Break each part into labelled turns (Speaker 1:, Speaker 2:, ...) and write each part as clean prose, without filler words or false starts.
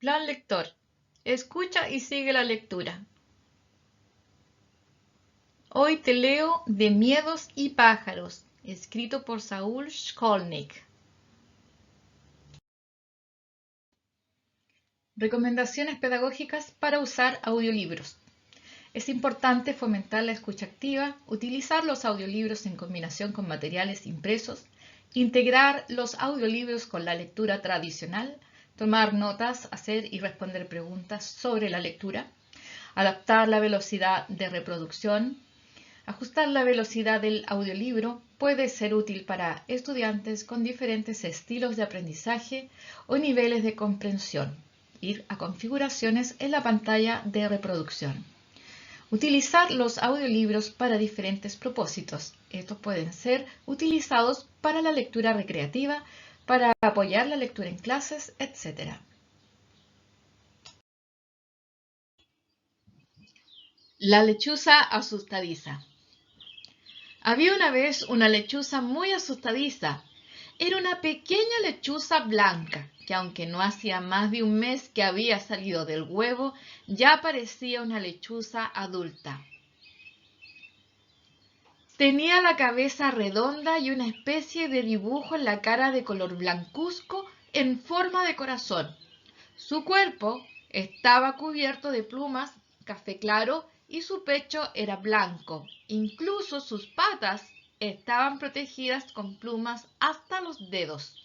Speaker 1: Plan lector. Escucha y sigue la lectura. Hoy te leo De miedos y pájaros, escrito por Saúl Skolnick. Recomendaciones pedagógicas para usar audiolibros. Es importante fomentar la escucha activa, utilizar los audiolibros en combinación con materiales impresos, integrar los audiolibros con la lectura tradicional, tomar notas, hacer y responder preguntas sobre la lectura, adaptar la velocidad de reproducción. Ajustar la velocidad del audiolibro puede ser útil para estudiantes con diferentes estilos de aprendizaje o niveles de comprensión. Ir a configuraciones en la pantalla de reproducción. Utilizar los audiolibros para diferentes propósitos. Estos pueden ser utilizados para la lectura recreativa, para apoyar la lectura en clases, etc. La lechuza asustadiza. Había una vez una lechuza muy asustadiza. Era una pequeña lechuza blanca, que aunque no hacía más de un mes que había salido del huevo, ya parecía una lechuza adulta. Tenía la cabeza redonda y una especie de dibujo en la cara de color blancuzco en forma de corazón. Su cuerpo estaba cubierto de plumas café claro y su pecho era blanco. Incluso sus patas estaban protegidas con plumas hasta los dedos.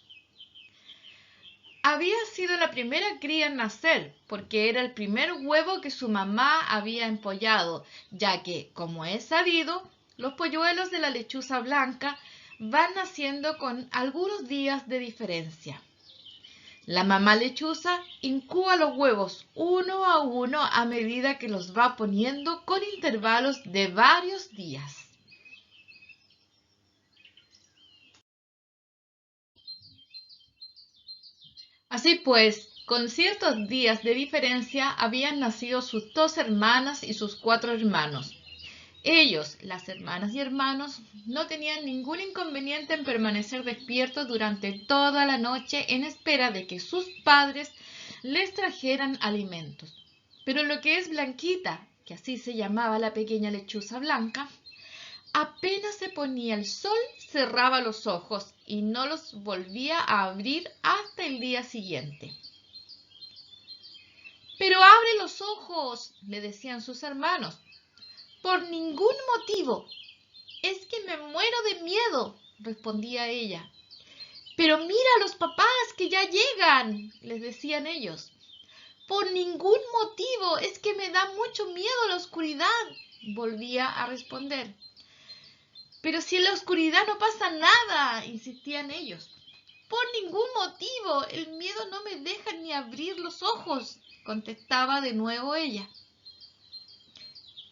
Speaker 1: Había sido la primera cría en nacer, porque era el primer huevo que su mamá había empollado, ya que, como es sabido, los polluelos de la lechuza blanca van naciendo con algunos días de diferencia. La mamá lechuza incuba los huevos uno a uno a medida que los va poniendo con intervalos de varios días. Así pues, con ciertos días de diferencia habían nacido sus 2 hermanas y sus 4 hermanos. Ellos, las hermanas y hermanos, no tenían ningún inconveniente en permanecer despiertos durante toda la noche en espera de que sus padres les trajeran alimentos. Pero lo que es Blanquita, que así se llamaba la pequeña lechuza blanca, apenas se ponía el sol, cerraba los ojos y no los volvía a abrir hasta el día siguiente. «Pero abre los ojos», le decían sus hermanos. «Por ningún motivo. Es que me muero de miedo», respondía ella. «Pero mira a los papás que ya llegan», les decían ellos. «Por ningún motivo. Es que me da mucho miedo la oscuridad», volvía a responder. «Pero si en la oscuridad no pasa nada», insistían ellos. «Por ningún motivo. El miedo no me deja ni abrir los ojos», contestaba de nuevo ella.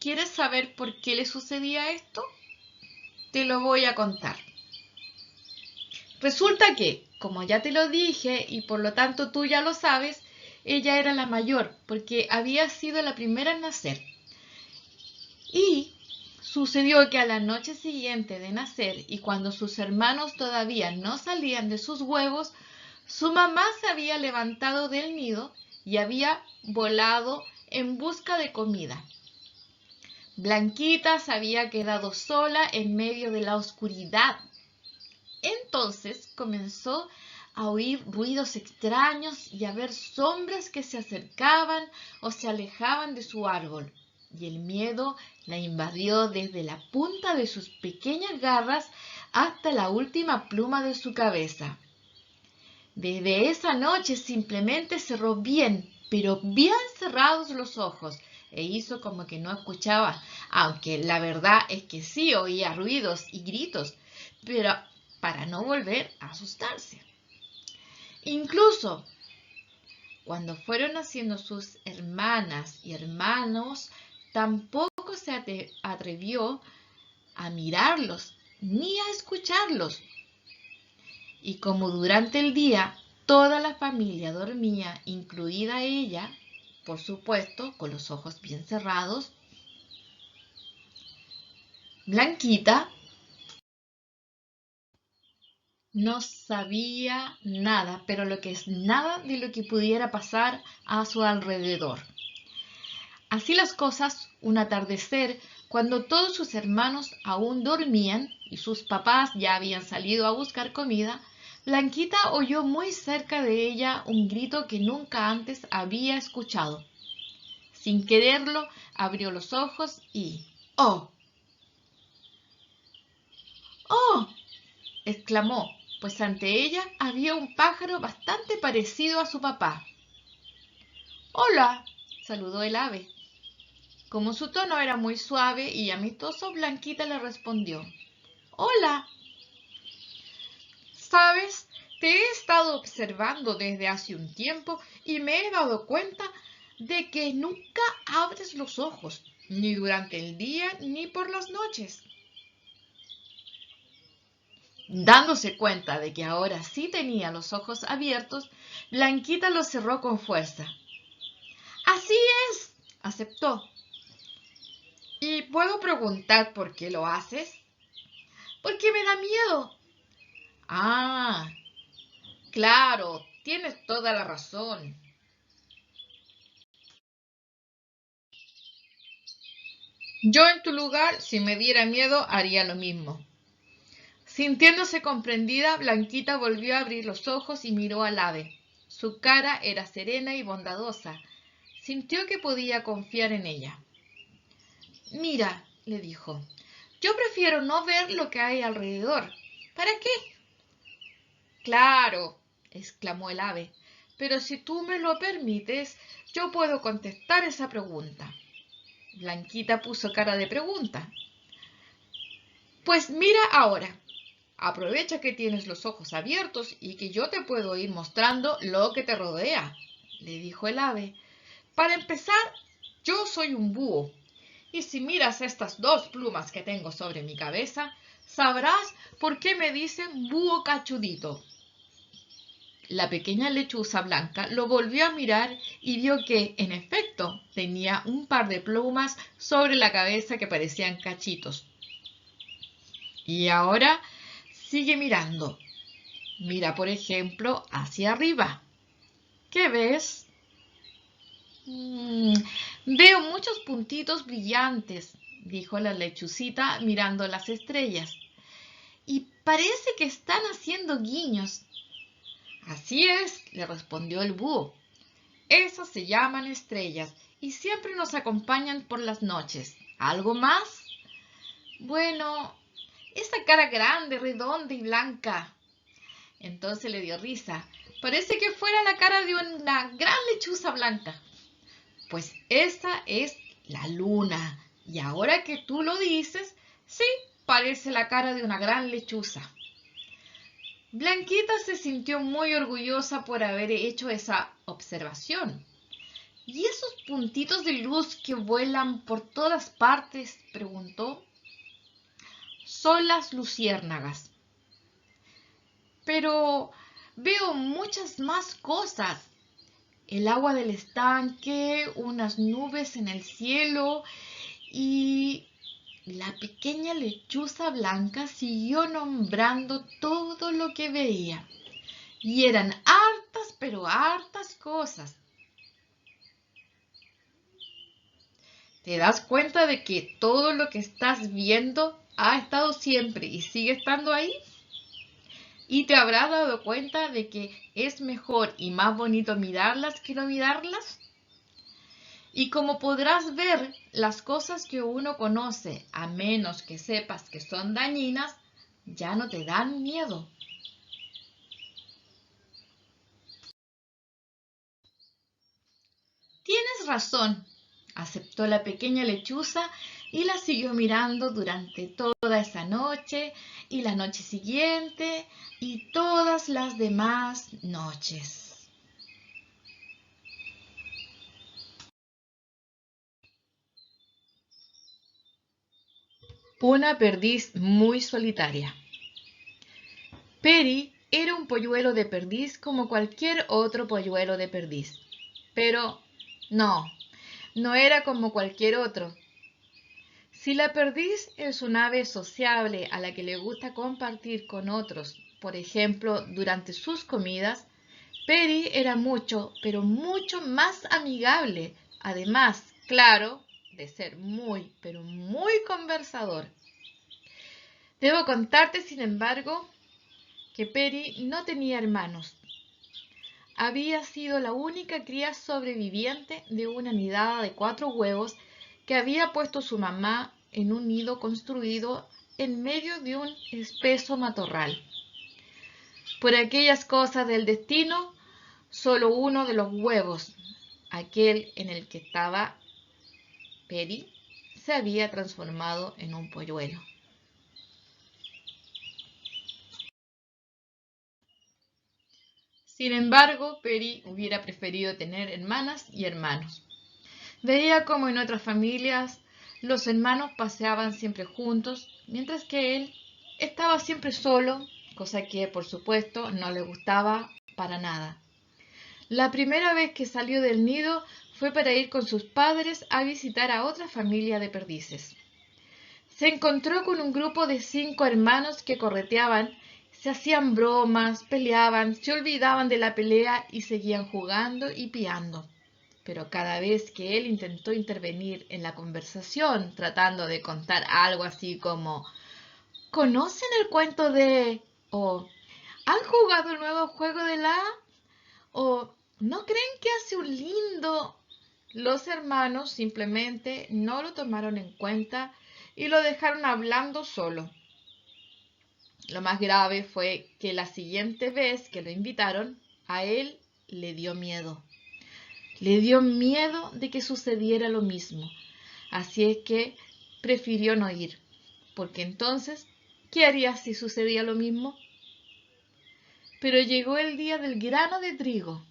Speaker 1: ¿Quieres saber por qué le sucedía esto? Te lo voy a contar. Resulta que, como ya te lo dije y por lo tanto tú ya lo sabes, ella era la mayor porque había sido la primera en nacer. Y sucedió que a la noche siguiente de nacer y cuando sus hermanos todavía no salían de sus huevos, su mamá se había levantado del nido y había volado en busca de comida. Blanquita se había quedado sola en medio de la oscuridad. Entonces comenzó a oír ruidos extraños y a ver sombras que se acercaban o se alejaban de su árbol. Y el miedo la invadió desde la punta de sus pequeñas garras hasta la última pluma de su cabeza. Desde esa noche simplemente cerró bien, pero bien cerrados los ojos e hizo como que no escuchaba, aunque la verdad es que sí oía ruidos y gritos, pero para no volver a asustarse. Incluso cuando fueron naciendo sus hermanas y hermanos, tampoco se atrevió a mirarlos ni a escucharlos. Y como durante el día toda la familia dormía, incluida ella, por supuesto, con los ojos bien cerrados, Blanquita No sabía nada, pero lo que es nada de lo que pudiera pasar a su alrededor. Así las cosas, un atardecer, cuando todos sus hermanos aún dormían y sus papás ya habían salido a buscar comida, Blanquita oyó muy cerca de ella un grito que nunca antes había escuchado. Sin quererlo, abrió los ojos y ¡oh! ¡Oh! Exclamó, pues ante ella había un pájaro bastante parecido a su papá. ¡Hola! Saludó el ave. Como su tono era muy suave y amistoso, Blanquita le respondió. ¡Hola! ¿Sabes? Te he estado observando desde hace un tiempo y me he dado cuenta de que nunca abres los ojos, ni durante el día ni por las noches. Dándose cuenta de que ahora sí tenía los ojos abiertos, Blanquita los cerró con fuerza. Así es, aceptó. ¿Y puedo preguntar por qué lo haces? Porque me da miedo. Ah, claro, tienes toda la razón. Yo en tu lugar, si me diera miedo, haría lo mismo. Sintiéndose comprendida, Blanquita volvió a abrir los ojos y miró al ave. Su cara era serena y bondadosa. Sintió que podía confiar en ella. Mira, le dijo, yo prefiero no ver lo que hay alrededor. ¿Para qué? Claro, exclamó el ave, pero si tú me lo permites, yo puedo contestar esa pregunta. Blanquita puso cara de pregunta. Pues mira ahora. Aprovecha que tienes los ojos abiertos y que yo te puedo ir mostrando lo que te rodea, le dijo el ave. Para empezar, yo soy un búho, y si miras estas dos plumas que tengo sobre mi cabeza, sabrás por qué me dicen búho cachudito. La pequeña lechuza blanca lo volvió a mirar y vio que, en efecto, tenía un par de plumas sobre la cabeza que parecían cachitos. Y ahora sigue mirando. Mira, por ejemplo, hacia arriba. ¿Qué ves? Veo muchos puntitos brillantes, dijo la lechucita mirando las estrellas. Y parece que están haciendo guiños. Así es, le respondió el búho. Esas se llaman estrellas y siempre nos acompañan por las noches. ¿Algo más? Bueno, esa cara grande, redonda y blanca. Entonces le dio risa. Parece que fuera la cara de una gran lechuza blanca. Pues esa es la luna. Y ahora que tú lo dices, sí, parece la cara de una gran lechuza. Blanquita se sintió muy orgullosa por haber hecho esa observación. ¿Y esos puntitos de luz que vuelan por todas partes? Preguntó. Son las luciérnagas. Pero veo muchas más cosas. El agua del estanque, unas nubes en el cielo y la pequeña lechuza blanca siguió nombrando todo lo que veía. Y eran hartas, pero hartas cosas. ¿Te das cuenta de que todo lo que estás viendo ha estado siempre y sigue estando ahí? Y te habrás dado cuenta de que es mejor y más bonito mirarlas que no mirarlas. Y como podrás ver, las cosas que uno conoce, a menos que sepas que son dañinas, ya no te dan miedo. Tienes razón, aceptó la pequeña lechuza y la siguió mirando durante toda esa noche y la noche siguiente y todas las demás noches. Una perdiz muy solitaria. Peri era un polluelo de perdiz como cualquier otro polluelo de perdiz. Pero no era como cualquier otro. Si la perdiz es un ave sociable a la que le gusta compartir con otros Por ejemplo, durante sus comidas, Perry era mucho, pero mucho más amigable. Además, claro, de ser muy, pero muy conversador. Debo contarte, sin embargo, que Perry no tenía hermanos. Había sido la única cría sobreviviente de una nidada de 4 huevos que había puesto su mamá en un nido construido en medio de un espeso matorral. Por aquellas cosas del destino, solo uno de los huevos, aquel en el que estaba Perry, se había transformado en un polluelo. Sin embargo, Perry hubiera preferido tener hermanas y hermanos. Veía como en otras familias los hermanos paseaban siempre juntos, mientras que él estaba siempre solo, cosa que por supuesto no le gustaba para nada. La primera vez que salió del nido fue para ir con sus padres a visitar a otra familia de perdices. Se encontró con un grupo de 5 hermanos que correteaban, se hacían bromas, peleaban, se olvidaban de la pelea y seguían jugando y piando. Pero cada vez que él intentó intervenir en la conversación, tratando de contar algo así como ¿conocen el cuento de? O ¿han jugado el nuevo juego de la? O ¿no creen que hace un lindo? Los hermanos simplemente no lo tomaron en cuenta y lo dejaron hablando solo. Lo más grave fue que la siguiente vez que lo invitaron, a él le dio miedo. Le dio miedo de que sucediera lo mismo. Así es que prefirió no ir. Porque entonces, ¿qué haría si sucedía lo mismo? Pero llegó el día del grano de trigo.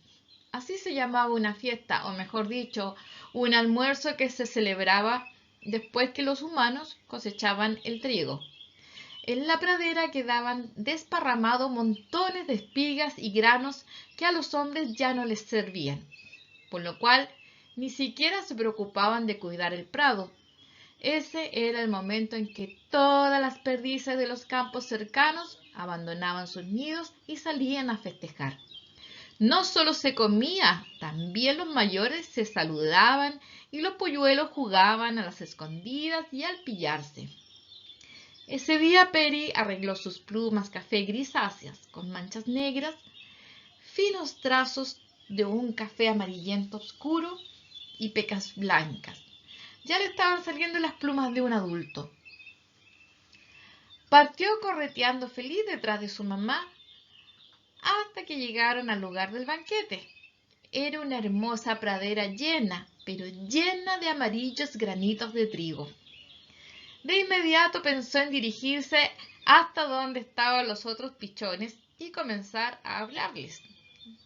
Speaker 1: Así se llamaba una fiesta, o mejor dicho, un almuerzo que se celebraba después que los humanos cosechaban el trigo. En la pradera quedaban desparramados montones de espigas y granos que a los hombres ya no les servían, por lo cual ni siquiera se preocupaban de cuidar el prado. Ese era el momento en que todas las perdices de los campos cercanos abandonaban sus nidos y salían a festejar. No solo se comía, también los mayores se saludaban y los polluelos jugaban a las escondidas y al pillarse. Ese día Perry arregló sus plumas café grisáceas con manchas negras, finos trazos de un café amarillento oscuro y pecas blancas. Ya le estaban saliendo las plumas de un adulto. Partió correteando feliz detrás de su mamá hasta que llegaron al lugar del banquete. Era una hermosa pradera llena, pero llena de amarillos granitos de trigo. De inmediato pensó en dirigirse hasta donde estaban los otros pichones y comenzar a hablarles.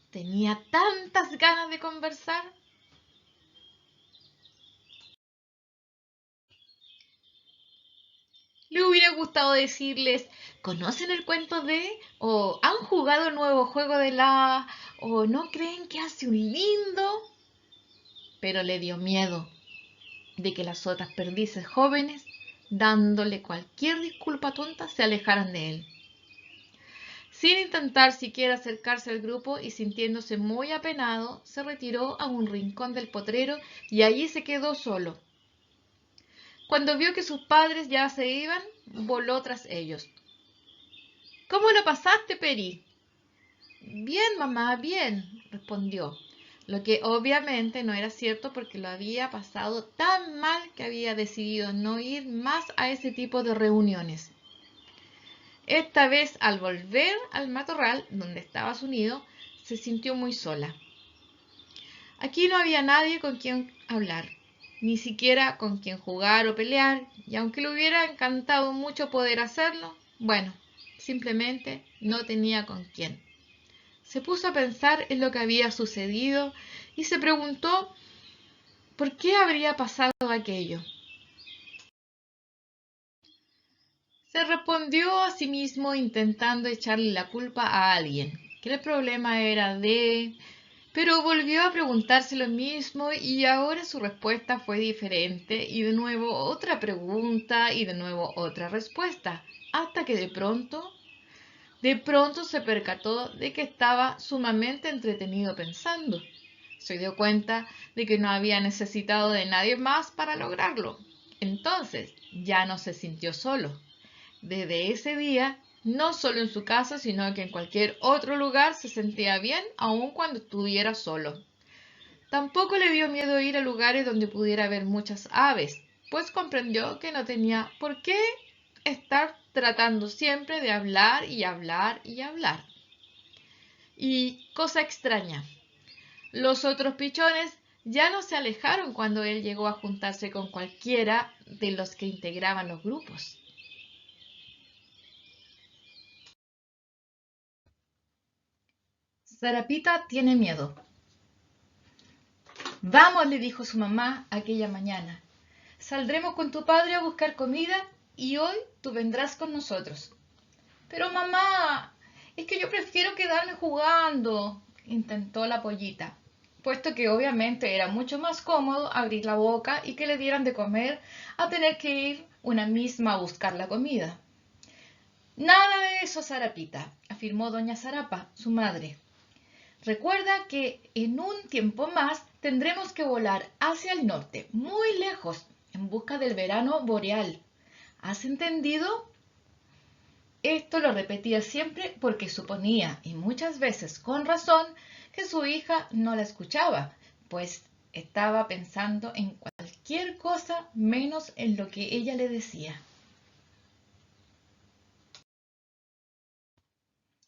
Speaker 1: Tenía tantas ganas de conversar. Le hubiera gustado decirles, ¿conocen el cuento de? ¿O han jugado el nuevo juego de la? ¿O no creen que hace un lindo? Pero le dio miedo de que las otras perdices jóvenes, dándole cualquier disculpa tonta, se alejaran de él. Sin intentar siquiera acercarse al grupo y sintiéndose muy apenado, se retiró a un rincón del potrero y allí se quedó solo. Cuando vio que sus padres ya se iban, voló tras ellos. ¿Cómo lo pasaste, Peri? Bien, mamá, bien, respondió, lo que obviamente no era cierto porque lo había pasado tan mal que había decidido no ir más a ese tipo de reuniones. Esta vez, al volver al matorral donde estaba su nido, se sintió muy sola. Aquí no había nadie con quien hablar, ni siquiera con quien jugar o pelear, y aunque le hubiera encantado mucho poder hacerlo, bueno, simplemente no tenía con quién. Se puso a pensar en lo que había sucedido y se preguntó por qué habría pasado aquello. Se respondió a sí mismo intentando echarle la culpa a alguien, que el problema era de... Pero volvió a preguntarse lo mismo y ahora su respuesta fue diferente y de nuevo otra pregunta y de nuevo otra respuesta, hasta que de pronto De pronto se percató de que estaba sumamente entretenido pensando. Se dio cuenta de que no había necesitado de nadie más para lograrlo. Entonces ya no se sintió solo. Desde ese día, no solo en su casa, sino que en cualquier otro lugar se sentía bien, aun cuando estuviera solo. Tampoco le dio miedo ir a lugares donde pudiera ver muchas aves, pues comprendió que no tenía por qué estar tratando siempre de hablar y hablar y hablar. Y cosa extraña, los otros pichones ya no se alejaron cuando él llegó a juntarse con cualquiera de los que integraban los grupos. Sarapita tiene miedo. Vamos, le dijo su mamá aquella mañana. Saldremos con tu padre a buscar comida y hoy tú vendrás con nosotros. Pero mamá, es que yo prefiero quedarme jugando, intentó la pollita, puesto que obviamente era mucho más cómodo abrir la boca y que le dieran de comer a tener que ir una misma a buscar la comida. Nada de eso, Sarapita, afirmó doña Zarapa, su madre. Recuerda que en un tiempo más tendremos que volar hacia el norte, muy lejos, en busca del verano boreal. ¿Has entendido? Esto lo repetía siempre porque suponía, y muchas veces con razón, que su hija no la escuchaba, pues estaba pensando en cualquier cosa menos en lo que ella le decía.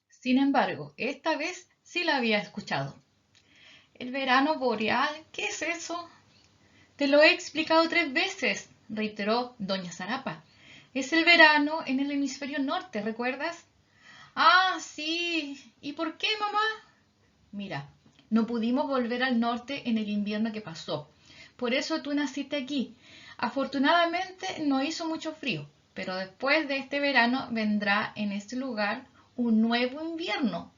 Speaker 1: Sin embargo, esta vez sí la había escuchado. ¿El verano boreal? ¿Qué es eso? Te lo he explicado 3 veces, reiteró doña Zarapa. Es el verano en el hemisferio norte, ¿recuerdas? Ah, sí. ¿Y por qué, mamá? Mira, no pudimos volver al norte en el invierno que pasó. Por eso tú naciste aquí. Afortunadamente no hizo mucho frío, pero después de este verano vendrá en este lugar un nuevo invierno.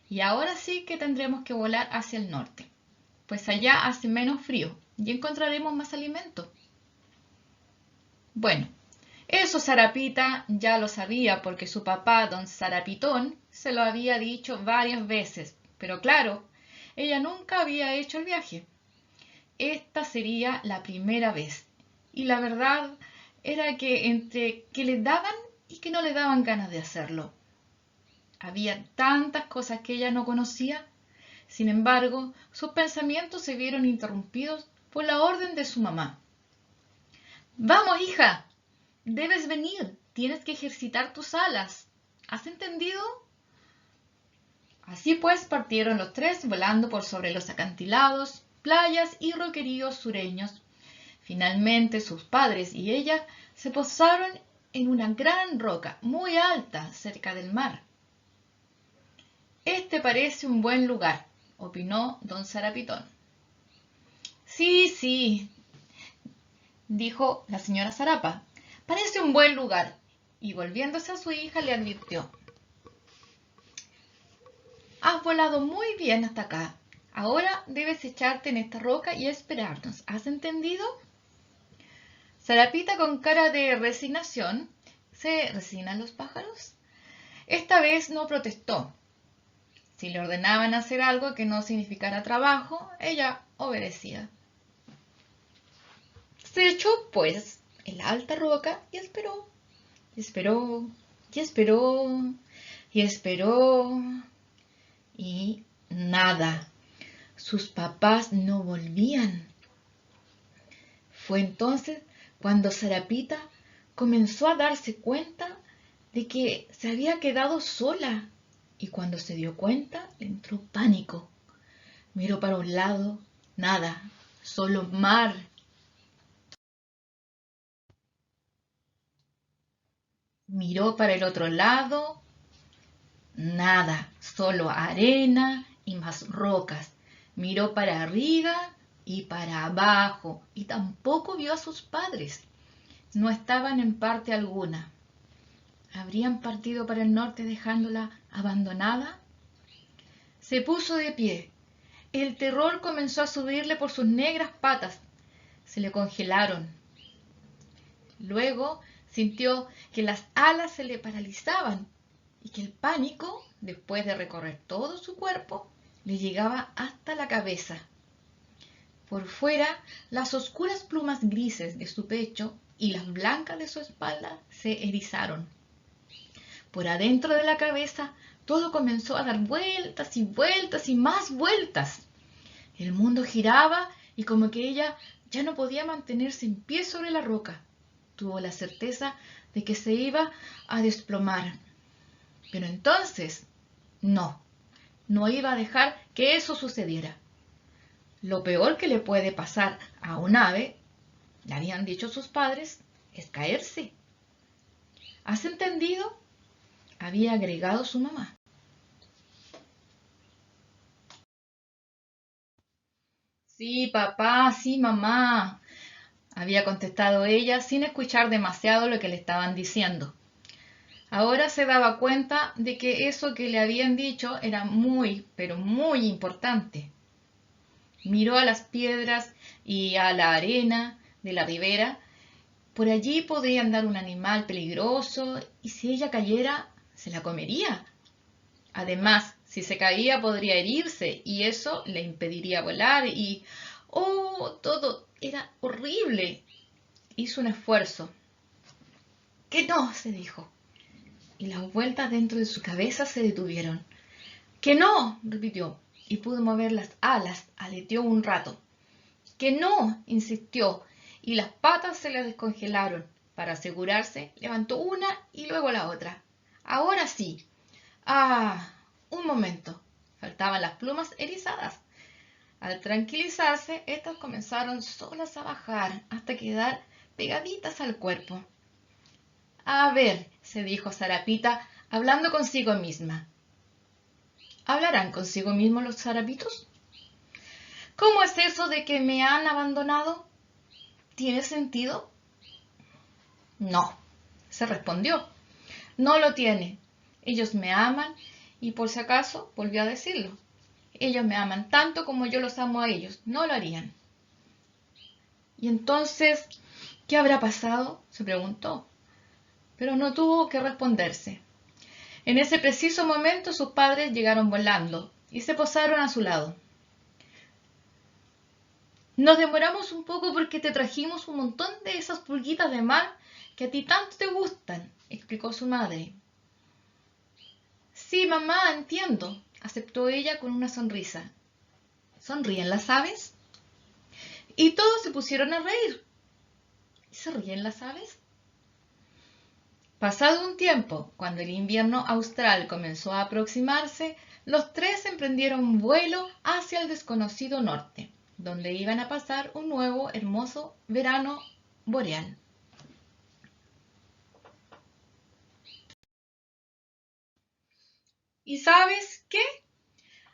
Speaker 1: Y ahora sí que tendremos que volar hacia el norte, pues allá hace menos frío y encontraremos más alimento. Bueno, eso Sarapita ya lo sabía porque su papá, don Sarapitón, se lo había dicho varias veces, pero claro, ella nunca había hecho el viaje. Esta sería la primera vez, y la verdad era que entre que le daban y que no le daban ganas de hacerlo. Había tantas cosas que ella no conocía. Sin embargo, sus pensamientos se vieron interrumpidos por la orden de su mamá. Vamos, hija, debes venir, tienes que ejercitar tus alas. ¿Has entendido? Así pues partieron los tres volando por sobre los acantilados, playas y roqueríos sureños. Finalmente sus padres y ella se posaron en una gran roca muy alta cerca del mar. Este parece un buen lugar, opinó don Sarapitón. Sí, sí, dijo la señora Zarapa. Parece un buen lugar. Y volviéndose a su hija le advirtió. Has volado muy bien hasta acá. Ahora debes echarte en esta roca y esperarnos. ¿Has entendido? Sarapita, con cara de resignación, ¿se resignan los pájaros? Esta vez no protestó. Si le ordenaban hacer algo que no significara trabajo, ella obedecía. Se echó, pues, en la alta roca y esperó. Esperó, y esperó, y esperó, y nada. Sus papás no volvían. Fue entonces cuando Sarapita comenzó a darse cuenta de que se había quedado sola, y cuando se dio cuenta le entró pánico. Miró para un lado, nada, solo mar. Miró para el otro lado, nada, solo arena y más rocas. Miró para arriba y para abajo y tampoco vio a sus padres. No estaban en parte alguna. ¿Habrían partido para el norte dejándola abandonada? Se puso de pie. El terror comenzó a subirle por sus negras patas. Se le congelaron. Luego sintió que las alas se le paralizaban y que el pánico, después de recorrer todo su cuerpo, le llegaba hasta la cabeza. Por fuera, las oscuras plumas grises de su pecho y las blancas de su espalda se erizaron. Por adentro de la cabeza, todo comenzó a dar vueltas y vueltas y más vueltas. El mundo giraba y como que ella ya no podía mantenerse en pie sobre la roca. Tuvo la certeza de que se iba a desplomar. Pero entonces, no iba a dejar que eso sucediera. Lo peor que le puede pasar a un ave, le habían dicho sus padres, es caerse. ¿Has entendido?, había agregado su mamá. Sí, papá, sí, mamá, había contestado ella sin escuchar demasiado lo que le estaban diciendo. Ahora se daba cuenta de que eso que le habían dicho era muy, pero muy importante. Miró a las piedras y a la arena de la ribera. Por allí podría andar un animal peligroso y si ella cayera, se la comería. Además, si se caía podría herirse y eso le impediría volar y... ¡Oh! Todo era horrible. Hizo un esfuerzo. ¡Que no!, se dijo. Y las vueltas dentro de su cabeza se detuvieron. ¡Que no!, repitió, y pudo mover las alas, aleteó un rato. ¡Que no!, insistió, y las patas se le descongelaron. Para asegurarse, levantó una y luego la otra. Ahora sí. ¡Ah! Un momento. Faltaban las plumas erizadas. Al tranquilizarse, estas comenzaron solas a bajar hasta quedar pegaditas al cuerpo. A ver, se dijo Sarapita, hablando consigo misma. ¿Hablarán consigo mismos los zarapitos? ¿Cómo es eso de que me han abandonado? ¿Tiene sentido? No, se respondió. No lo tiene. Ellos me aman y por si acaso volvió a decirlo. Ellos me aman tanto como yo los amo a ellos. No lo harían. ¿Y entonces qué habrá pasado?, se preguntó. Pero no tuvo que responderse. En ese preciso momento sus padres llegaron volando y se posaron a su lado. Nos demoramos un poco porque te trajimos un montón de esas pulguitas de mar que a ti tanto te gustan, explicó su madre. Sí, mamá, entiendo, aceptó ella con una sonrisa. ¿Sonríen las aves? Y todos se pusieron a reír. ¿Y se ríen las aves? Pasado un tiempo, cuando el invierno austral comenzó a aproximarse, los tres emprendieron vuelo hacia el desconocido norte, donde iban a pasar un nuevo hermoso verano boreal. ¿Y sabes qué?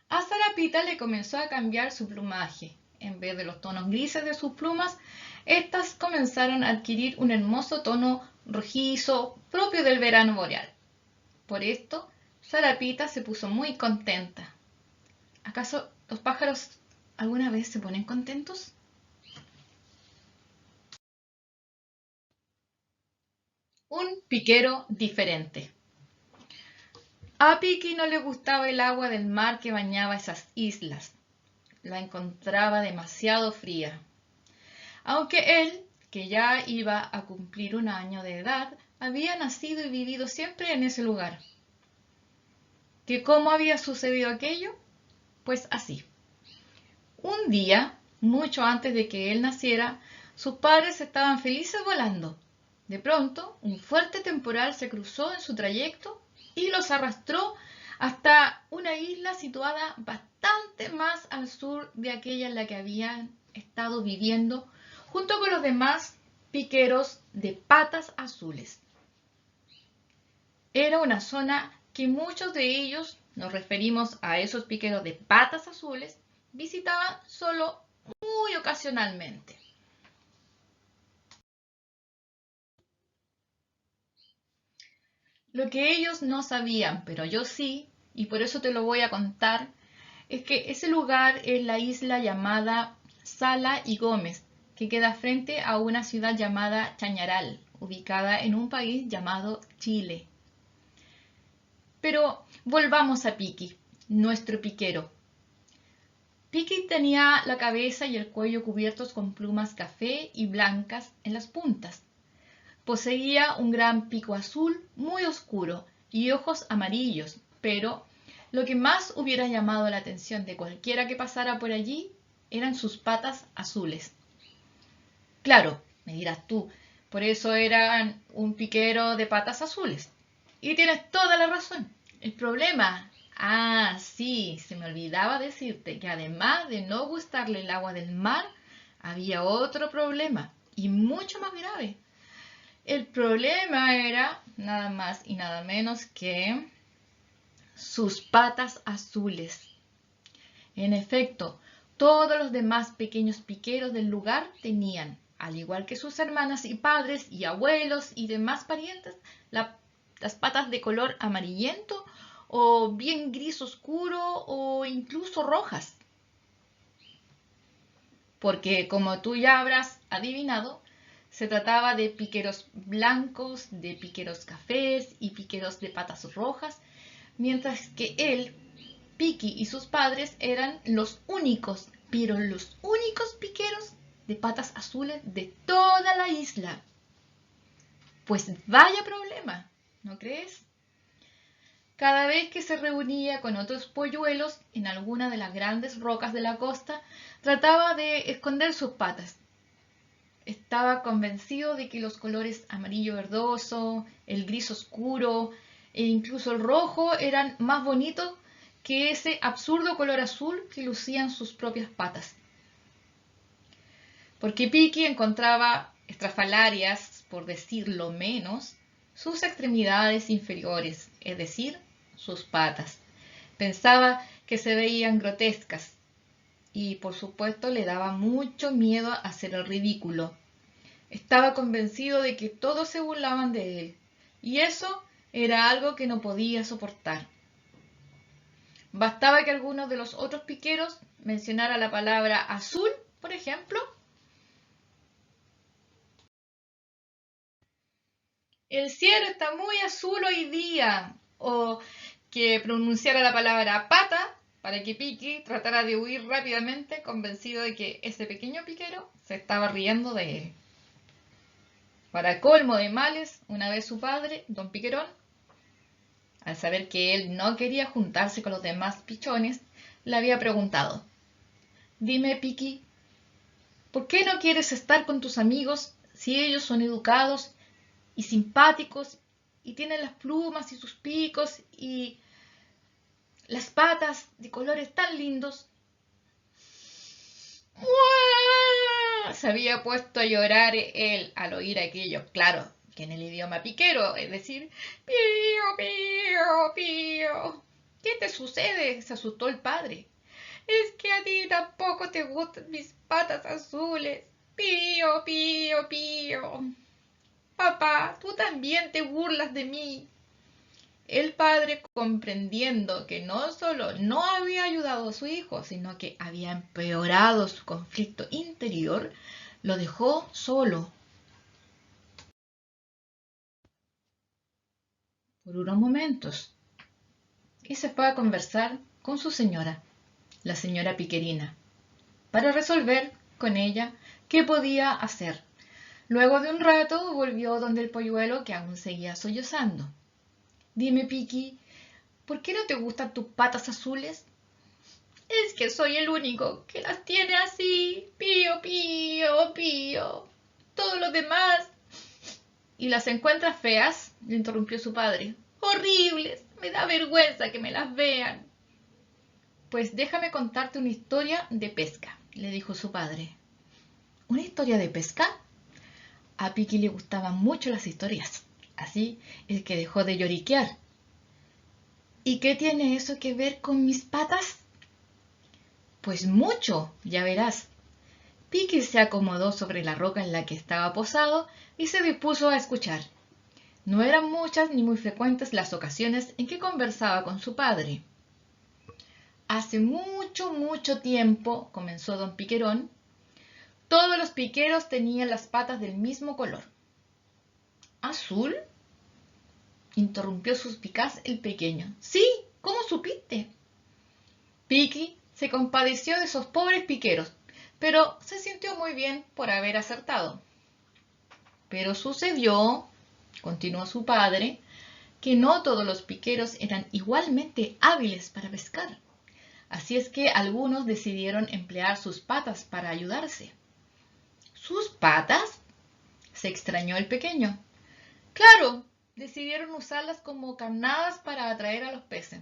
Speaker 1: A Sarapita le comenzó a cambiar su plumaje. En vez de los tonos grises de sus plumas, estas comenzaron a adquirir un hermoso tono rojizo propio del verano boreal. Por esto, Sarapita se puso muy contenta. ¿Acaso los pájaros alguna vez se ponen contentos? Un piquero diferente. A Piki no le gustaba el agua del mar que bañaba esas islas. La encontraba demasiado fría. Aunque él, que ya iba a cumplir 1 año de edad, había nacido y vivido siempre en ese lugar. ¿Que cómo había sucedido aquello? Pues así. Un día, mucho antes de que él naciera, sus padres estaban felices volando. De pronto, un fuerte temporal se cruzó en su trayecto y los arrastró hasta una isla situada bastante más al sur de aquella en la que habían estado viviendo junto con los demás piqueros de patas azules. Era una zona que muchos de ellos, nos referimos a esos piqueros de patas azules, visitaban solo muy ocasionalmente. Lo que ellos no sabían, pero yo sí, y por eso te lo voy a contar, es que ese lugar es la isla llamada Sala y Gómez, que queda frente a una ciudad llamada Chañaral, ubicada en un país llamado Chile. Pero volvamos a Piki, nuestro piquero. Piki tenía la cabeza y el cuello cubiertos con plumas café y blancas en las puntas. Poseía un gran pico azul muy oscuro y ojos amarillos, pero lo que más hubiera llamado la atención de cualquiera que pasara por allí eran sus patas azules. Claro, me dirás tú, por eso eran un piquero de patas azules. Y tienes toda la razón. El problema... Ah, sí, se me olvidaba decirte que además de no gustarle el agua del mar, había otro problema, y mucho más grave. El problema era nada más y nada menos que sus patas azules. En efecto, todos los demás pequeños piqueros del lugar tenían, al igual que sus hermanas y padres y abuelos y demás parientes, las patas de color amarillento o bien gris oscuro o incluso rojas. Porque, como tú ya habrás adivinado, se trataba de piqueros blancos, de piqueros cafés y piqueros de patas rojas, mientras que él, Piki y sus padres eran los únicos, pero los únicos piqueros de patas azules de toda la isla. Pues vaya problema, ¿no crees? Cada vez que se reunía con otros polluelos en alguna de las grandes rocas de la costa, trataba de esconder sus patas. Estaba convencido de que los colores amarillo verdoso, el gris oscuro e incluso el rojo eran más bonitos que ese absurdo color azul que lucían sus propias patas. Porque Piki encontraba estrafalarias, por decirlo menos, sus extremidades inferiores, es decir, sus patas. Pensaba que se veían grotescas y, por supuesto, le daba mucho miedo hacer el ridículo. Estaba convencido de que todos se burlaban de él, y eso era algo que no podía soportar. Bastaba que alguno de los otros piqueros mencionara la palabra azul, por ejemplo. El cielo está muy azul hoy día. O que pronunciara la palabra pata para que Piki tratara de huir rápidamente, convencido de que ese pequeño piquero se estaba riendo de él. Para colmo de males, una vez su padre, don Piquerón, al saber que él no quería juntarse con los demás pichones, le había preguntado: «Dime, Piki, ¿por qué no quieres estar con tus amigos si ellos son educados y simpáticos y tienen las plumas y sus picos y las patas de colores tan lindos?» Se había puesto a llorar él al oír aquello, claro, que en el idioma piquero, es decir, pío, pío, pío. ¿Qué te sucede?, se asustó el padre. Es que a ti tampoco te gustan mis patas azules. Pío, pío, pío. Papá, tú también te burlas de mí. El padre, comprendiendo que no solo no había ayudado a su hijo, sino que había empeorado su conflicto interior, lo dejó solo por unos momentos y se fue a conversar con su señora, la señora Piquerina, para resolver con ella qué podía hacer. Luego de un rato volvió donde el polluelo, que aún seguía sollozando. «Dime, Piki, ¿por qué no te gustan tus patas azules?» «Es que soy el único que las tiene así, pío, pío, pío. Todos los demás...» «¿Y las encuentras feas?», le interrumpió su padre. «Horribles, me da vergüenza que me las vean». «Pues déjame contarte una historia de pesca», le dijo su padre. «¿Una historia de pesca?». A Piki le gustaban mucho las historias, así es que dejó de lloriquear. «¿Y qué tiene eso que ver con mis patas?». «Pues mucho, ya verás». Piki se acomodó sobre la roca en la que estaba posado y se dispuso a escuchar. No eran muchas ni muy frecuentes las ocasiones en que conversaba con su padre. «Hace mucho, mucho tiempo», comenzó don Piquerón, «todos los piqueros tenían las patas del mismo color». «¿Azul?». interrumpió suspicaz el pequeño. Sí, ¿cómo supiste? Piki se compadeció de esos pobres piqueros, pero se sintió muy bien por haber acertado. Pero sucedió, continuó su padre, que no todos los piqueros eran igualmente hábiles para pescar. Así es que algunos decidieron emplear sus patas para ayudarse. ¿Sus patas? Se extrañó el pequeño. Claro, decidieron usarlas como carnadas para atraer a los peces.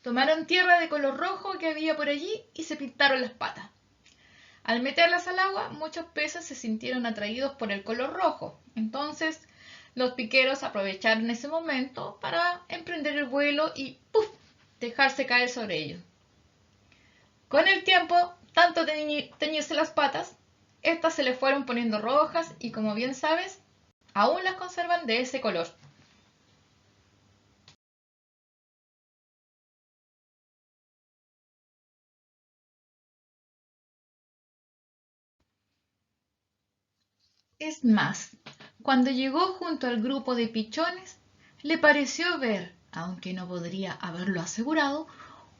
Speaker 1: Tomaron tierra de color rojo que había por allí y se pintaron las patas. Al meterlas al agua, muchos peces se sintieron atraídos por el color rojo. Entonces, los piqueros aprovecharon ese momento para emprender el vuelo y ¡puf!, dejarse caer sobre ellos. Con el tiempo, tanto teñirse las patas, estas se les fueron poniendo rojas y, como bien sabes, aún las conservan de ese color. Es más, cuando llegó junto al grupo de pichones, le pareció ver, aunque no podría haberlo asegurado,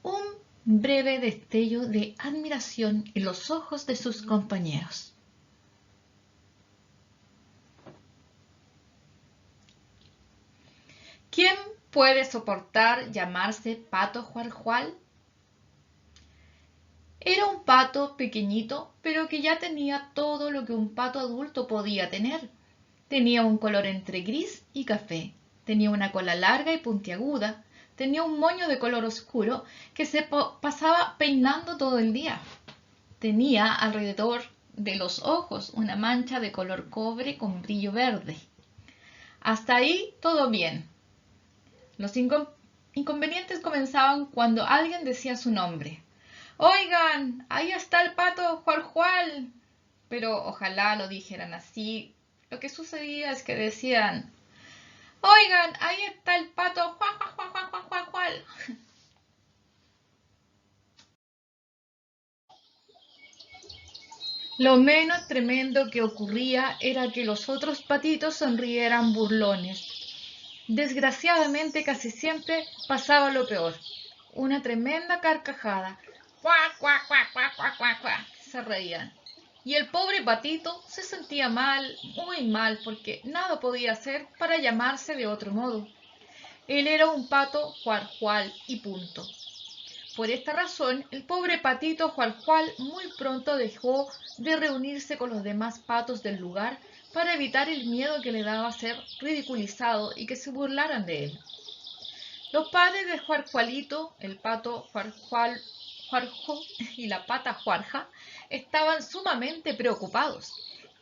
Speaker 1: un breve destello de admiración en los ojos de sus compañeros. ¿Quién puede soportar llamarse Pato Juarjual? Era un pato pequeñito, pero que ya tenía todo lo que un pato adulto podía tener. Tenía un color entre gris y café, tenía una cola larga y puntiaguda, tenía un moño de color oscuro que se pasaba peinando todo el día. Tenía alrededor de los ojos una mancha de color cobre con brillo verde. Hasta ahí todo bien. Los inconvenientes comenzaban cuando alguien decía su nombre. Oigan, ahí está el pato Juarjual. Pero ojalá lo dijeran así. Lo que sucedía es que decían, oigan, ahí está el pato Juarjual. Lo menos tremendo que ocurría era que los otros patitos sonrieran burlones. Desgraciadamente casi siempre pasaba lo peor. Una tremenda carcajada. ¡Cuac, cuac, cuac, cuac, cuac, cuac, cuac! Se reían. Y el pobre patito se sentía mal, muy mal, porque nada podía hacer para llamarse de otro modo. Él era un pato Juarjual y punto. Por esta razón, el pobre patito Juarjual muy pronto dejó de reunirse con los demás patos del lugar para evitar el miedo que le daba ser ridiculizado y que se burlaran de él. Los padres de Juarjualito, el pato Juarjo y la pata Juarja, estaban sumamente preocupados.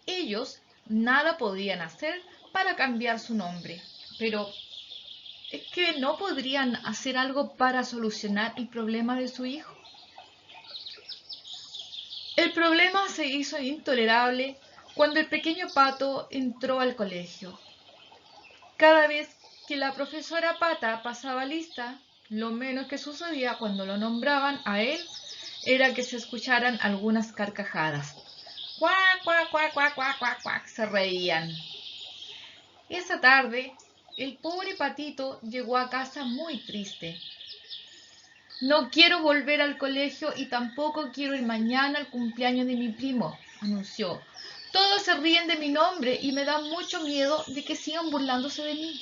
Speaker 1: Ellos nada podían hacer para cambiar su nombre, pero ¿es que no podrían hacer algo para solucionar el problema de su hijo? El problema se hizo intolerable cuando el pequeño pato entró al colegio. Cada vez que la profesora Pata pasaba lista, lo menos que sucedía cuando lo nombraban a él era que se escucharan algunas carcajadas. ¡Cuac, cuac, cuac, cuac, cuac, cuac, cuac! Se reían. Esa tarde, el pobre patito llegó a casa muy triste. No quiero volver al colegio y tampoco quiero ir mañana al cumpleaños de mi primo, anunció. Todos se ríen de mi nombre y me da mucho miedo de que sigan burlándose de mí.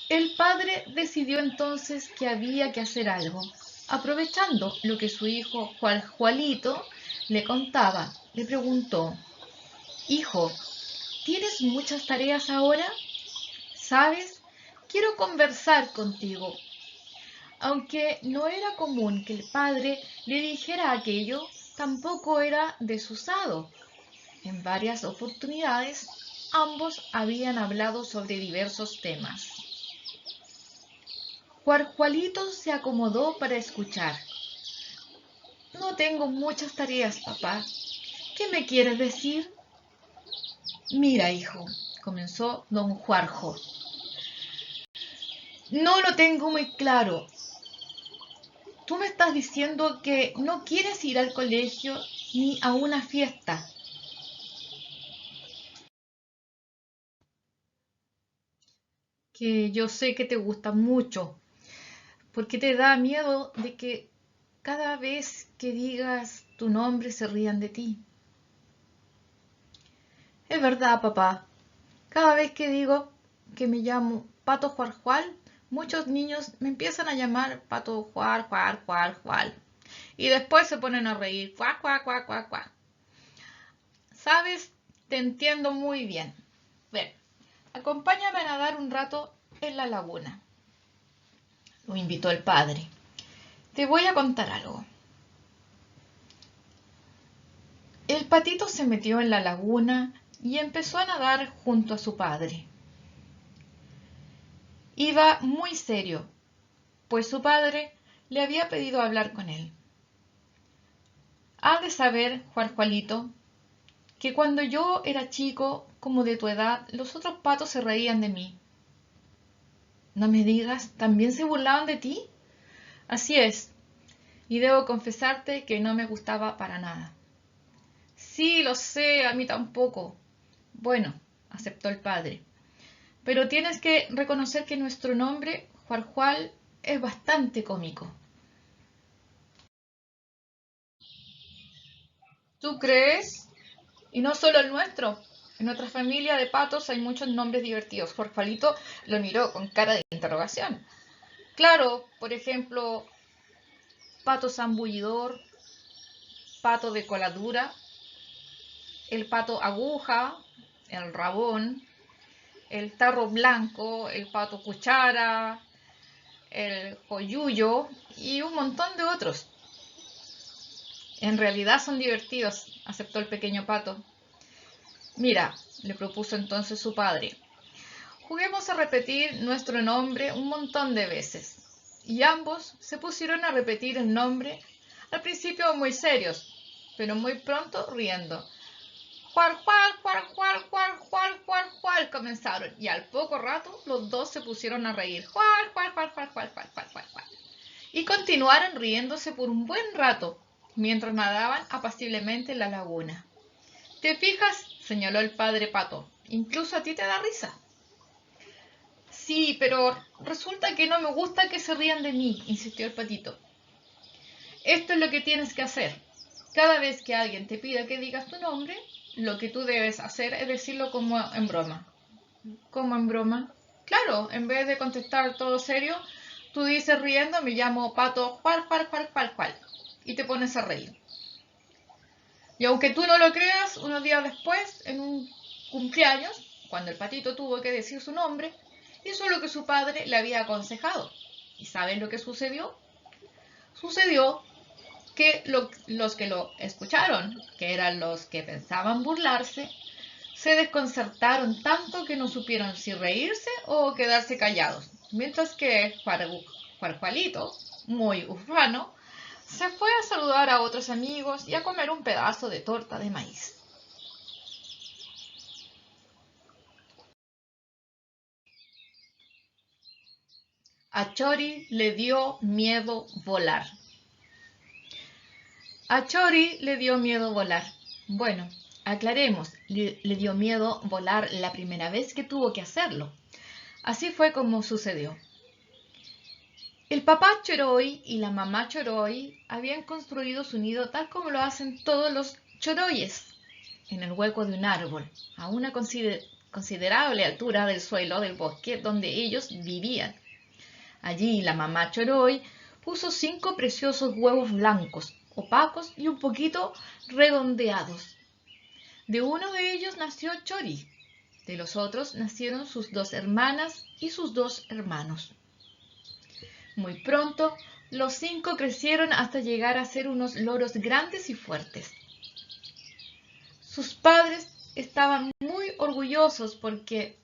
Speaker 1: El padre decidió entonces que había que hacer algo. Aprovechando lo que su hijo Jualito le contaba, le preguntó, Hijo, ¿tienes muchas tareas ahora? ¿Sabes? Quiero conversar contigo. Aunque no era común que el padre le dijera aquello, tampoco era desusado. En varias oportunidades, ambos habían hablado sobre diversos temas. Juarjualito se acomodó para escuchar. No tengo muchas tareas, papá. ¿Qué me quieres decir? Mira, hijo, comenzó don Juarjo. No lo tengo muy claro. Tú me estás diciendo que no quieres ir al colegio ni a una fiesta. que yo sé que te gusta mucho, porque te da miedo de que cada vez que digas tu nombre se rían de ti. Es verdad, papá. Cada vez que digo que me llamo Pato Juar Jual, muchos niños me empiezan a llamar Pato Juar Juar Juar Jual. Y después se ponen a reír. Cuac, cuac, cuac, cuac, cuac. ¿Sabes? Te entiendo muy bien. Ven, acompáñame a nadar un rato en la laguna. Lo invitó el padre. Te voy a contar algo. El patito se metió en la laguna y empezó a nadar junto a su padre. Iba muy serio, pues su padre le había pedido hablar con él. Has de saber, Juarjualito, que cuando yo era chico, como de tu edad, los otros patos se reían de mí. No me digas, ¿también se burlaban de ti? Así es, y debo confesarte que no me gustaba para nada. Sí, lo sé, a mí tampoco. Bueno, aceptó el padre. Pero tienes que reconocer que nuestro nombre, Juarjual, es bastante cómico. ¿Tú crees? Y no solo el nuestro. En nuestra familia de patos hay muchos nombres divertidos. Juarjualito lo miró con cara de interrogación. Claro, por ejemplo, pato zambullidor, pato de coladura, el pato aguja, el rabón, el tarro blanco, el pato cuchara, el joyuyo y un montón de otros. En realidad son divertidos, aceptó el pequeño pato. Mira, le propuso entonces su padre, juguemos a repetir nuestro nombre un montón de veces. Y ambos se pusieron a repetir el nombre, al principio muy serios, pero muy pronto riendo. Juar, juar, juar, juar, juar, juar, juar, juar, comenzaron, y al poco rato los dos se pusieron a reír. Juar, juar, juar, juar, juar, juar, juar, juar, juar. Y continuaron riéndose por un buen rato, mientras nadaban apaciblemente en la laguna. ¿Te fijas? Señaló el padre Pato. Incluso a ti te da risa. Sí, pero resulta que no me gusta que se rían de mí, insistió el patito. Esto es lo que tienes que hacer. Cada vez que alguien te pida que digas tu nombre, lo que tú debes hacer es decirlo como en broma. ¿Cómo en broma? Claro, en vez de contestar todo serio, tú dices riendo, me llamo Pato Jual, Jual, Jual, Jual, Jual, y te pones a reír. Y aunque tú no lo creas, unos días después, en un cumpleaños, cuando el patito tuvo que decir su nombre, hizo lo que su padre le había aconsejado. ¿Y saben lo que sucedió? Sucedió que los que lo escucharon, que eran los que pensaban burlarse, se desconcertaron tanto que no supieron si reírse o quedarse callados, mientras que Juarjualito, muy ufano, se fue a saludar a otros amigos y a comer un pedazo de torta de maíz. A Chori le dio miedo volar. A Chori le dio miedo volar. Bueno, aclaremos, le dio miedo volar la primera vez que tuvo que hacerlo. Así fue como sucedió. El papá Choroy y la mamá Choroy habían construido su nido tal como lo hacen todos los choroyes, en el hueco de un árbol, a una considerable altura del suelo del bosque donde ellos vivían. Allí la mamá Choroy puso 5 preciosos huevos blancos, opacos y un poquito redondeados. De uno de ellos nació Chori, de los otros nacieron sus 2 hermanas y sus 2 hermanos. Muy pronto, los 5 crecieron hasta llegar a ser unos loros grandes y fuertes. Sus padres estaban muy orgullosos porque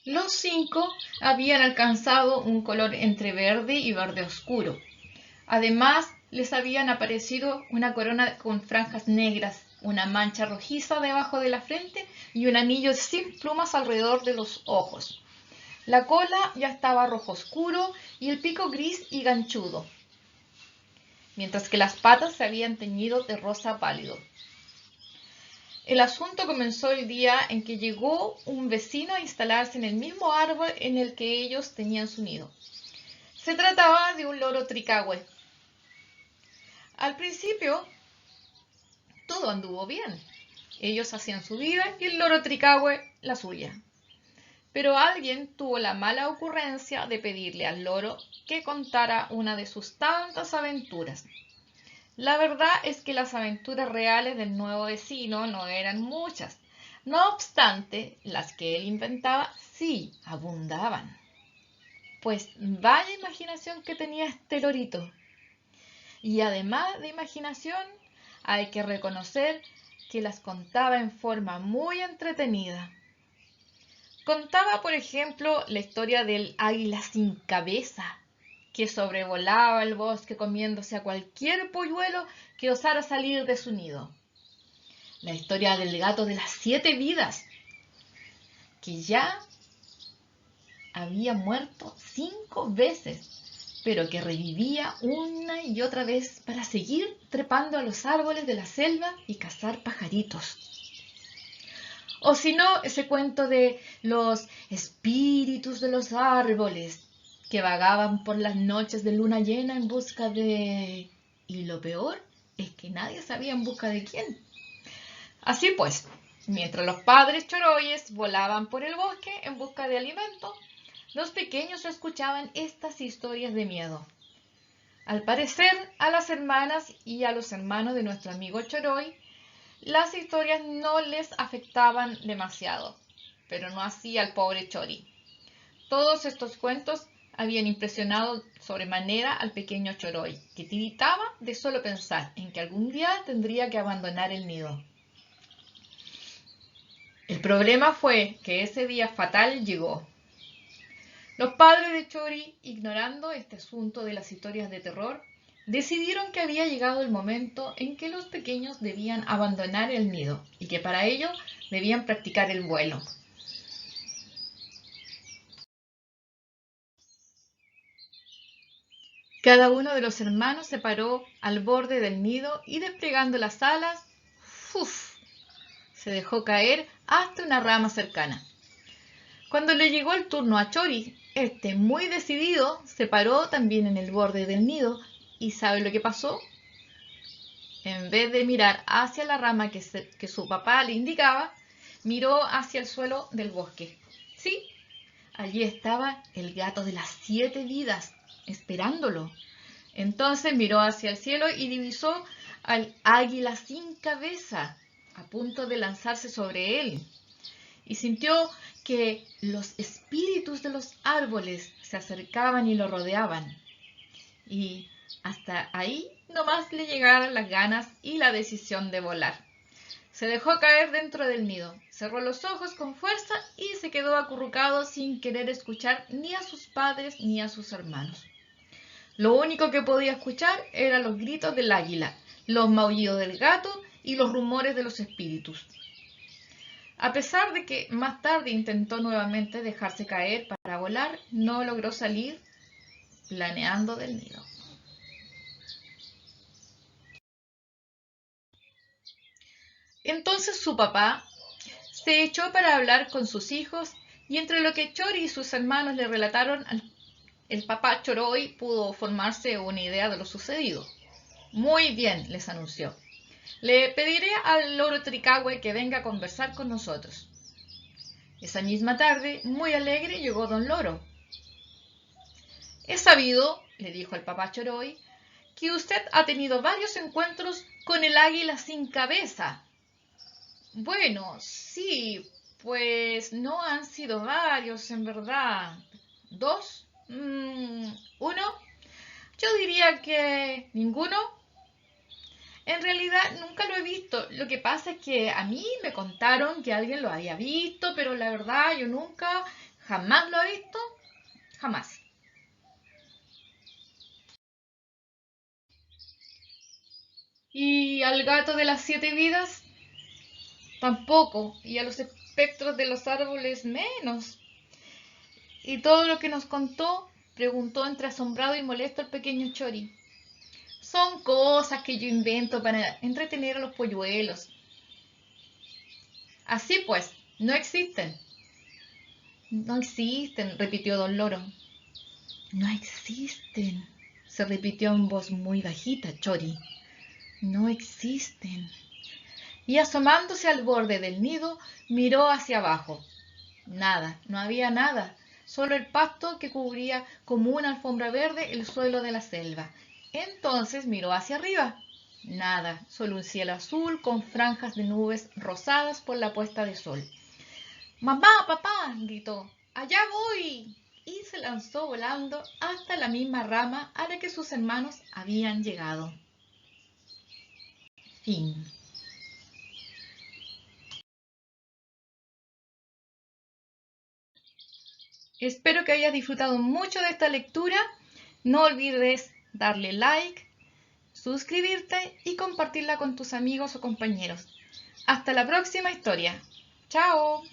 Speaker 1: los 5 habían alcanzado un color entre verde y verde oscuro. Además, les habían aparecido una corona con franjas negras, una mancha rojiza debajo de la frente y un anillo sin plumas alrededor de los ojos. La cola ya estaba rojo oscuro y el pico gris y ganchudo, mientras que las patas se habían teñido de rosa pálido. El asunto comenzó el día en que llegó un vecino a instalarse en el mismo árbol en el que ellos tenían su nido. Se trataba de un loro tricahue. Al principio, todo anduvo bien. Ellos hacían su vida y el loro tricahue la suya. Pero alguien tuvo la mala ocurrencia de pedirle al loro que contara una de sus tantas aventuras. La verdad es que las aventuras reales del nuevo vecino no eran muchas. No obstante, las que él inventaba sí abundaban. Pues vaya imaginación que tenía este lorito. Y además de imaginación, hay que reconocer que las contaba en forma muy entretenida. Contaba, por ejemplo, la historia del águila sin cabeza, que sobrevolaba el bosque comiéndose a cualquier polluelo que osara salir de su nido. La historia del gato de las 7 vidas, que ya había muerto 5 veces, pero que revivía una y otra vez para seguir trepando a los árboles de la selva y cazar pajaritos. O si no, ese cuento de los espíritus de los árboles que vagaban por las noches de luna llena en busca de... Y lo peor es que nadie sabía en busca de quién. Así pues, mientras los padres choroyes volaban por el bosque en busca de alimento, los pequeños escuchaban estas historias de miedo. Al parecer, a las hermanas y a los hermanos de nuestro amigo Choroy, las historias no les afectaban demasiado, pero no así al pobre Chori. Todos estos cuentos habían impresionado sobremanera al pequeño Choroy, que tiritaba de solo pensar en que algún día tendría que abandonar el nido. El problema fue que ese día fatal llegó. Los padres de Chori, ignorando este asunto de las historias de terror, decidieron que había llegado el momento en que los pequeños debían abandonar el nido y que para ello debían practicar el vuelo. Cada uno de los hermanos se paró al borde del nido y desplegando las alas, ¡fuf!, se dejó caer hasta una rama cercana. Cuando le llegó el turno a Chori, este, muy decidido, se paró también en el borde del nido y ¿sabe lo que pasó? En vez de mirar hacia la rama que su papá le indicaba, miró hacia el suelo del bosque. Sí, allí estaba el gato de las 7 vidas, esperándolo. Entonces miró hacia el cielo y divisó al águila sin cabeza, a punto de lanzarse sobre él. Y sintió que los espíritus de los árboles se acercaban y lo rodeaban. Y hasta ahí nomás le llegaron las ganas y la decisión de volar. Se dejó caer dentro del nido, cerró los ojos con fuerza y se quedó acurrucado sin querer escuchar ni a sus padres ni a sus hermanos. Lo único que podía escuchar eran los gritos del águila, los maullidos del gato y los rumores de los espíritus. A pesar de que más tarde intentó nuevamente dejarse caer para volar, no logró salir planeando del nido. Entonces su papá se echó para hablar con sus hijos y entre lo que Chori y sus hermanos le relataron, el papá Choroy pudo formarse una idea de lo sucedido. Muy bien, les anunció. Le pediré al loro tricahue que venga a conversar con nosotros. Esa misma tarde, muy alegre, llegó don Loro. He sabido, le dijo el papá Choroy, que usted ha tenido varios encuentros con el águila sin cabeza. Bueno, sí, pues no han sido varios, en verdad. ¿2? ¿Uno? Yo diría que ninguno. En realidad nunca lo he visto. Lo que pasa es que a mí me contaron que alguien lo había visto, pero la verdad yo nunca, jamás lo he visto. Jamás. ¿Y al gato de las 7 vidas? Tampoco. ¿Y a los espectros de los árboles menos? ¿Y todo lo que nos contó? Preguntó entre asombrado y molesto el pequeño Chori. Son cosas que yo invento para entretener a los polluelos.
Speaker 2: Así pues, no existen.
Speaker 1: No existen, repitió don Loro.
Speaker 2: No existen, se repitió en voz muy bajita Chori. No existen. Y asomándose al borde del nido, miró hacia abajo. Nada, no había nada, solo el pasto que cubría como una alfombra verde el suelo de la selva. Entonces miró hacia arriba. Nada, solo un cielo azul con franjas de nubes rosadas por la puesta de sol.
Speaker 1: ¡Mamá, papá! Gritó. ¡Allá voy! Y se lanzó volando hasta la misma rama a la que sus hermanos habían llegado.
Speaker 2: Fin. Espero que hayas disfrutado mucho de esta lectura. No olvides darle like, suscribirte y compartirla con tus amigos o compañeros. Hasta la próxima historia. ¡Chao!